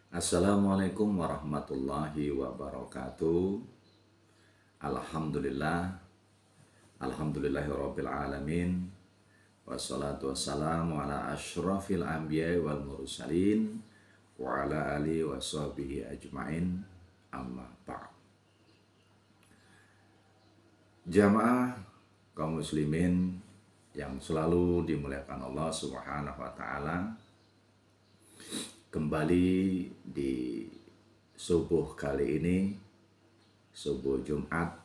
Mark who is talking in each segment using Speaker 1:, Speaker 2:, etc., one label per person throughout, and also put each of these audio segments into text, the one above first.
Speaker 1: Assalamualaikum warahmatullahi wabarakatuh. Alhamdulillah, alhamdulillahirabbil alamin. Wassalatu wassalamu ala asyrafil anbiya'i wal mursalin wa ala alihi wa sahbihi ajmain. Amma ba'd. Jamaah kaum muslimin yang selalu dimuliakan Allah Subhanahu wa taala, kembali di subuh kali ini, subuh Jumat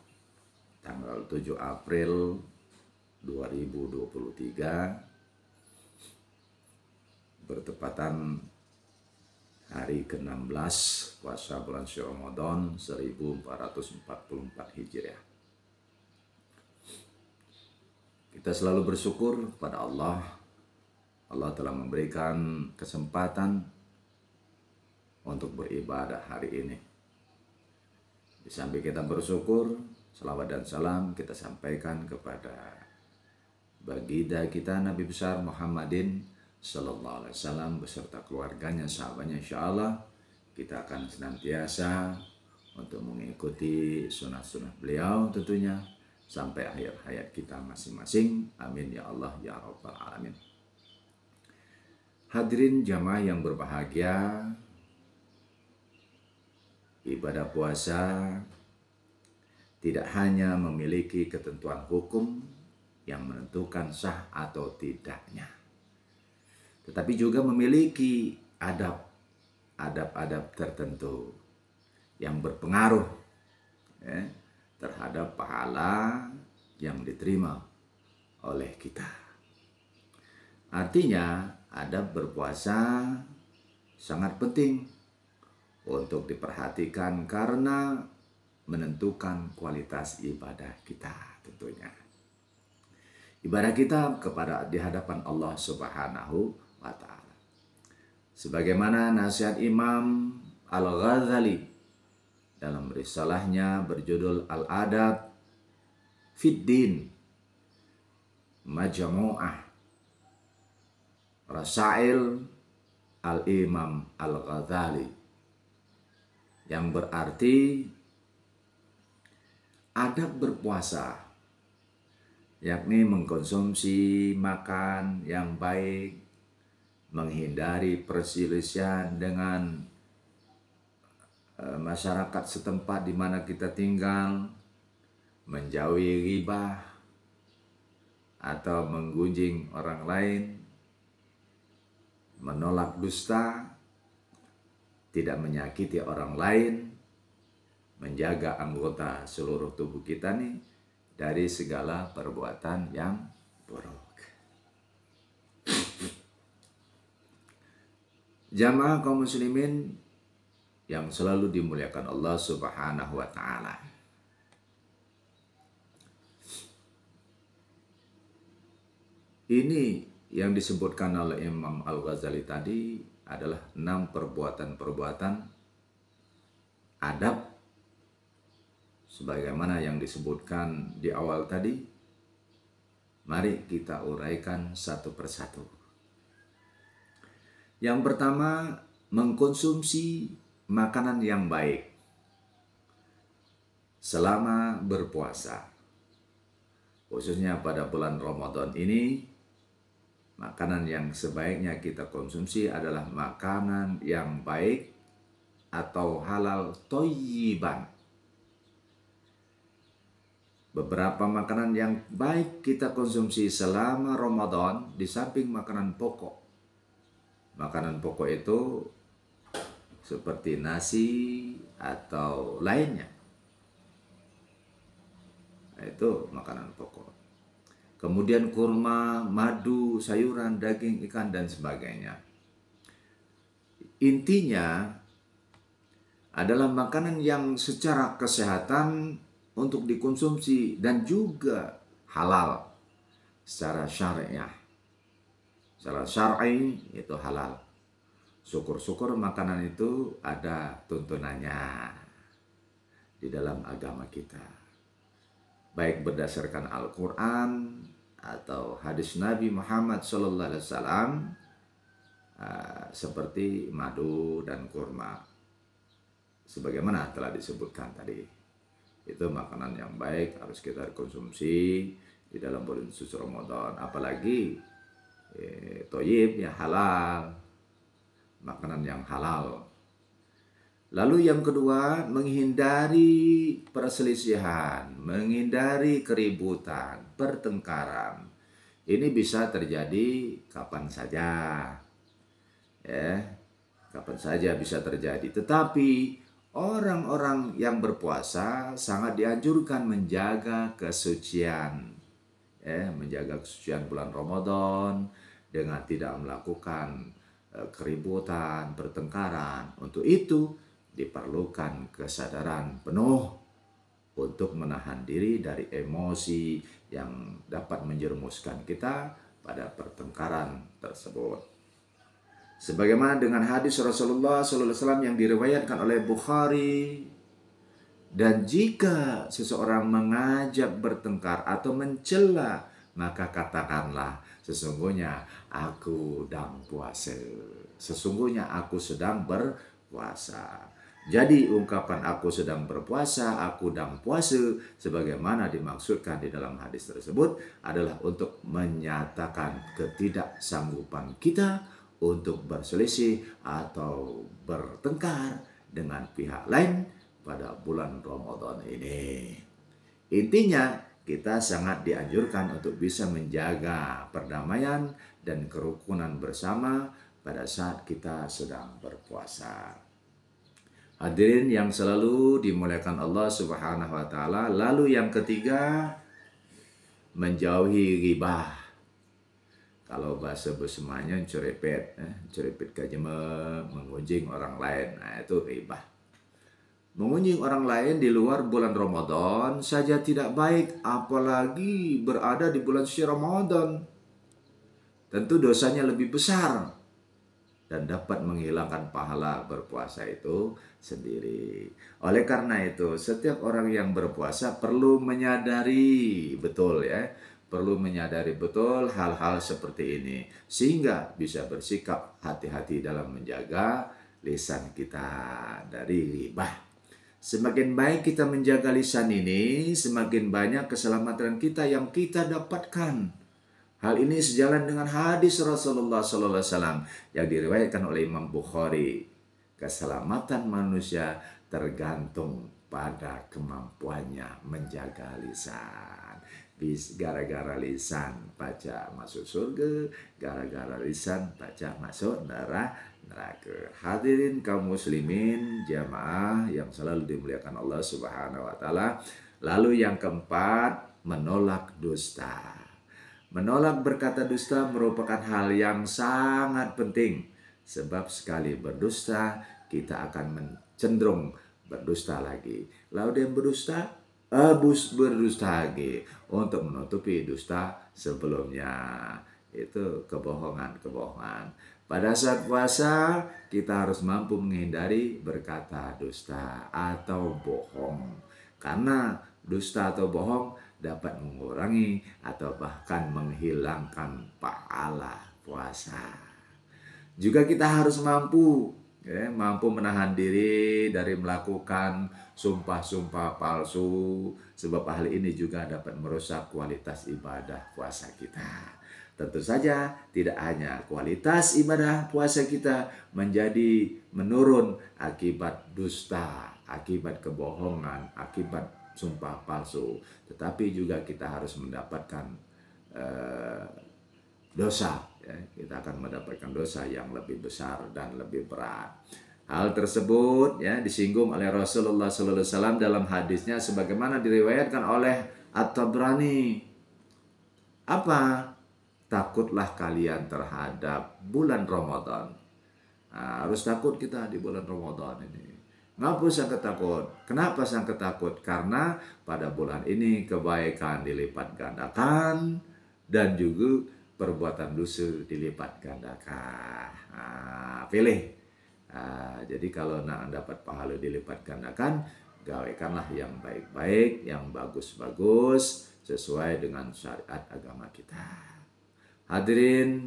Speaker 1: tanggal 7 April 2023, bertepatan hari ke-16 puasa bulan Ramadan 1444 Hijriah. Kita selalu bersyukur kepada Allah. Allah telah memberikan kesempatan untuk beribadah hari ini. Di samping kita bersyukur, salawat dan salam kita sampaikan kepada baginda kita Nabi besar Muhammadin Sallallahu Alaihi Wasallam beserta keluarganya, sahabatnya. Insyaallah kita akan senantiasa untuk mengikuti sunnah-sunnah beliau tentunya sampai akhir hayat kita masing-masing. Amin ya Allah ya Rabbal Alamin. Hadirin jamaah yang berbahagia, ibadah puasa tidak hanya memiliki ketentuan hukum yang menentukan sah atau tidaknya, tetapi juga memiliki adab-adab tertentu yang berpengaruh terhadap pahala yang diterima oleh kita. Artinya, adab berpuasa sangat penting untuk diperhatikan karena menentukan kualitas ibadah kita tentunya. Ibadah kita kepada di hadapan Allah Subhanahu wa taala. Sebagaimana nasihat Imam Al-Ghazali dalam risalahnya berjudul Al-Adab Fid Din Majmu'ah Rasail Al-Imam Al-Ghazali, yang berarti adab berpuasa, yakni mengkonsumsi makan yang baik, menghindari perselisihan dengan masyarakat setempat di mana kita tinggal, menjauhi ghibah atau menggunjing orang lain, menolak dusta, tidak menyakiti orang lain, menjaga anggota seluruh tubuh kita nih dari segala perbuatan yang buruk. Jamaah kaum muslimin yang selalu dimuliakan Allah Subhanahu wa taala. Ini yang disebutkan oleh Imam Al-Ghazali tadi adalah 6 perbuatan-perbuatan adab sebagaimana yang disebutkan di awal tadi. Mari kita uraikan satu persatu. Yang pertama, mengkonsumsi makanan yang baik selama berpuasa. Khususnya pada bulan Ramadan ini, makanan yang sebaiknya kita konsumsi adalah makanan yang baik atau halal thayyiban. Beberapa makanan yang baik kita konsumsi selama Ramadan di samping makanan pokok. Makanan pokok itu seperti nasi atau lainnya. Itu makanan pokok. Kemudian kurma, madu, sayuran, daging, ikan, dan sebagainya. Intinya adalah makanan yang secara kesehatan untuk dikonsumsi dan juga halal secara syariah. Secara syar'i itu halal. Syukur-syukur makanan itu ada tuntunannya di dalam agama kita, baik berdasarkan Al-Quran atau hadis Nabi Muhammad SAW seperti madu dan kurma. Sebagaimana telah disebutkan tadi, itu makanan yang baik harus kita konsumsi di dalam bulan suci Ramadan. Apalagi toyib yang halal, makanan yang halal. Lalu yang kedua, menghindari perselisihan, menghindari keributan, pertengkaran. Ini bisa terjadi kapan saja, ya, kapan saja bisa terjadi. Tetapi orang-orang yang berpuasa sangat dianjurkan menjaga kesucian, ya, menjaga kesucian bulan Ramadan dengan tidak melakukan keributan, pertengkaran. Untuk itu diperlukan kesadaran penuh untuk menahan diri dari emosi yang dapat menjerumuskan kita pada pertengkaran tersebut. Sebagaimana dengan hadis Rasulullah SAW yang diriwayatkan oleh Bukhari, dan jika seseorang mengajak bertengkar atau mencela, maka katakanlah, sesungguhnya aku sedang puasa. Sesungguhnya aku sedang berpuasa. Jadi ungkapan aku sedang berpuasa, aku sedang puasa, sebagaimana dimaksudkan di dalam hadis tersebut adalah untuk menyatakan ketidaksanggupan kita untuk berselisih atau bertengkar dengan pihak lain pada bulan Ramadan ini. Intinya, kita sangat dianjurkan untuk bisa menjaga perdamaian dan kerukunan bersama pada saat kita sedang berpuasa. Hadirin yang selalu dimuliakan Allah Subhanahu wa taala. Lalu yang ketiga, menjauhi ghibah. Kalau bahasa bersemanya cerepet, cerepet kajema, mengunjing orang lain. Nah, itu ghibah. Mengunjing orang lain di luar bulan Ramadan saja tidak baik, apalagi berada di bulan suci Ramadan. Tentu dosanya lebih besar dan dapat menghilangkan pahala berpuasa itu sendiri. Oleh karena itu, setiap orang yang berpuasa perlu menyadari betul, ya, perlu menyadari betul hal-hal seperti ini sehingga bisa bersikap hati-hati dalam menjaga lisan kita dari ghibah. Semakin baik kita menjaga lisan ini, semakin banyak keselamatan kita yang kita dapatkan. Hal ini sejalan dengan hadis Rasulullah SAW yang diriwayatkan oleh Imam Bukhari. Keselamatan manusia tergantung pada kemampuannya menjaga lisan. Gara-gara lisan baca masuk surga, gara-gara lisan baca masuk neraka. Hadirin kaum muslimin jamaah yang selalu dimuliakan Allah Subhanahu wa taala. Lalu yang keempat, menolak dusta. Menolak berkata dusta merupakan hal yang sangat penting. Sebab sekali berdusta, kita akan cenderung berdusta lagi. Lalu dia berdusta, berdusta lagi untuk menutupi dusta sebelumnya. Itu kebohongan-kebohongan. Pada saat puasa, kita harus mampu menghindari berkata dusta atau bohong. Karena dusta atau bohong dapat mengurangi atau bahkan menghilangkan pahala puasa. Juga kita harus mampu menahan diri dari melakukan sumpah-sumpah palsu, sebab hal ini juga dapat merusak kualitas ibadah puasa kita. Tentu saja tidak hanya kualitas ibadah puasa kita menjadi menurun akibat dusta, akibat kebohongan, akibat sumpah palsu, tetapi juga kita harus mendapatkan dosa. Ya, kita akan mendapatkan dosa yang lebih besar dan lebih berat. Hal tersebut ya disinggung oleh Rasulullah SAW dalam hadisnya sebagaimana diriwayatkan oleh At-Tabrani. Apa? Takutlah kalian terhadap bulan Ramadan. Nah, harus takut kita di bulan Ramadan ini. Ngapa sangka takut? Kenapa sangka takut? Karena pada bulan ini kebaikan dilipat gandakan dan juga perbuatan dosa dilipat gandakan. Pilih. Jadi kalau nak dapat pahala dilipat gandakan, gawaikanlah yang baik-baik, yang bagus-bagus sesuai dengan syariat agama kita. Hadirin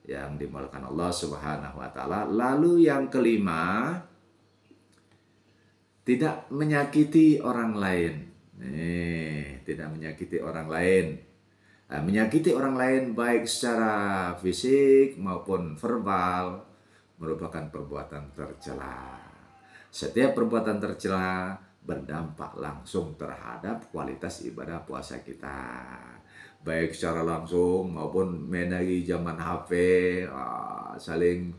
Speaker 1: yang dimuliakan Allah Subhanahu wa taala. Lalu yang kelima, tidak menyakiti orang lain. Tidak menyakiti orang lain. Menyakiti orang lain baik secara fisik maupun verbal merupakan perbuatan tercela. Setiap perbuatan tercela berdampak langsung terhadap kualitas ibadah puasa kita. Baik secara langsung maupun mengenai zaman HP, saling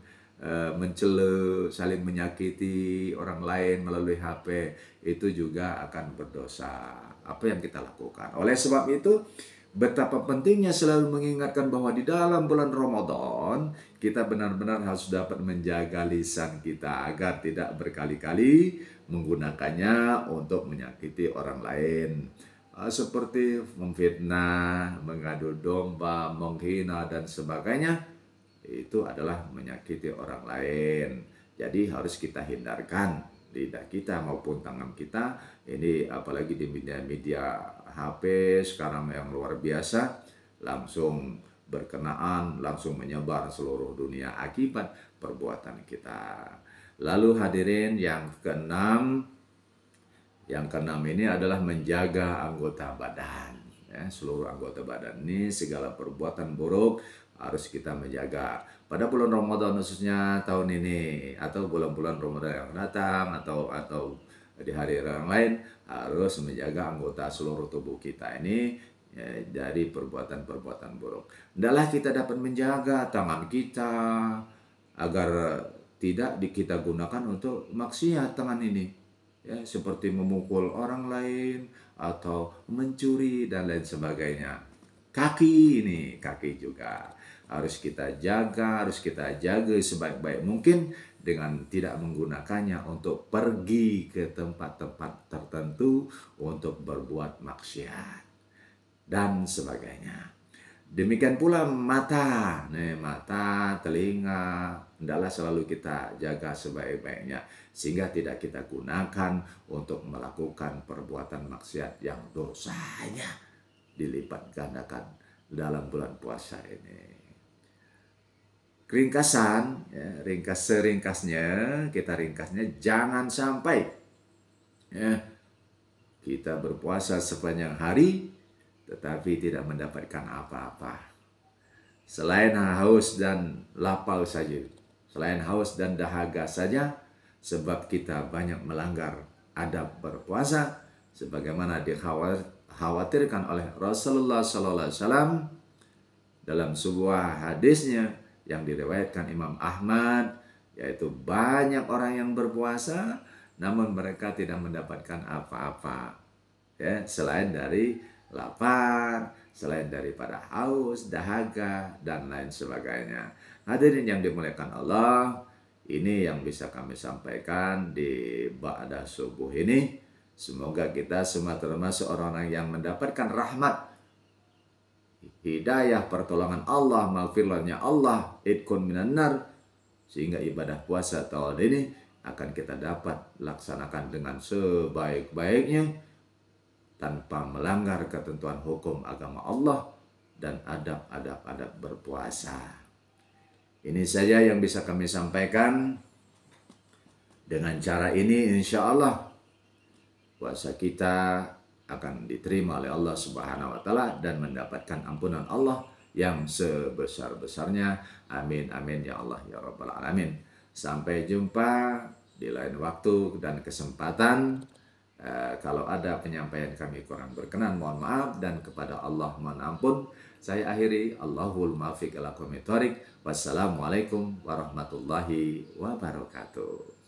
Speaker 1: mencela, saling menyakiti orang lain melalui HP, itu juga akan berdosa. Apa yang kita lakukan? Oleh sebab itu, betapa pentingnya selalu mengingatkan bahwa di dalam bulan Ramadan kita benar-benar harus dapat menjaga lisan kita agar tidak berkali-kali menggunakannya untuk menyakiti orang lain. Seperti memfitnah, mengadu domba, menghina dan sebagainya. Itu adalah menyakiti orang lain. Jadi harus kita hindarkan lidah kita maupun tangan kita. Ini apalagi di media-media HP sekarang yang luar biasa, langsung berkenaan, langsung menyebar seluruh dunia akibat perbuatan kita. Lalu hadirin yang keenam ini adalah menjaga anggota badan. Seluruh anggota badan ini segala perbuatan buruk harus kita menjaga. Pada bulan Ramadan khususnya tahun ini atau bulan-bulan Ramadan yang datang atau di hari yang lain harus menjaga anggota seluruh tubuh kita ini dari perbuatan-perbuatan buruk. Hendaklah kita dapat menjaga tangan kita agar tidak kita gunakan untuk maksiat tangan ini. Seperti memukul orang lain atau mencuri dan lain sebagainya. Kaki juga harus kita jaga sebaik-baik mungkin dengan tidak menggunakannya untuk pergi ke tempat-tempat tertentu untuk berbuat maksiat dan sebagainya. Demikian pula mata, telinga, hendaklah selalu kita jaga sebaik-baiknya sehingga tidak kita gunakan untuk melakukan perbuatan maksiat yang dosanya dilipat gandakan dalam bulan puasa ini. Kita ringkasnya jangan sampai kita berpuasa sepanjang hari tetapi tidak mendapatkan apa-apa. Selain haus dan lapar saja, selain haus dan dahaga saja, sebab kita banyak melanggar adab berpuasa sebagaimana dikhawatirkan oleh Rasulullah SAW dalam sebuah hadisnya yang diriwayatkan Imam Ahmad, yaitu banyak orang yang berpuasa namun mereka tidak mendapatkan apa-apa selain dari lapar, selain daripada haus, dahaga dan lain sebagainya. Hadirin yang dimuliakan Allah, ini yang bisa kami sampaikan di ba'da subuh ini. Semoga kita semua termasuk orang-orang yang mendapatkan rahmat, hidayah, pertolongan Allah, maghfirahnya Allah, idkun minan nar, sehingga ibadah puasa tahun ini akan kita dapat laksanakan dengan sebaik-baiknya tanpa melanggar ketentuan hukum agama Allah dan adab-adab berpuasa. Ini saja yang bisa kami sampaikan. Dengan cara ini insya Allah puasa kita akan diterima oleh Allah Subhanahu wa taala dan mendapatkan ampunan Allah yang sebesar-besarnya. Amin amin ya Allah ya rabbal alamin. Sampai jumpa di lain waktu dan kesempatan. Kalau ada penyampaian kami kurang berkenan, mohon maaf, dan kepada Allah mohon ampun. Saya akhiri, Allahul muwaffiq ila aqwamit thoriq. Wassalamualaikum warahmatullahi wabarakatuh.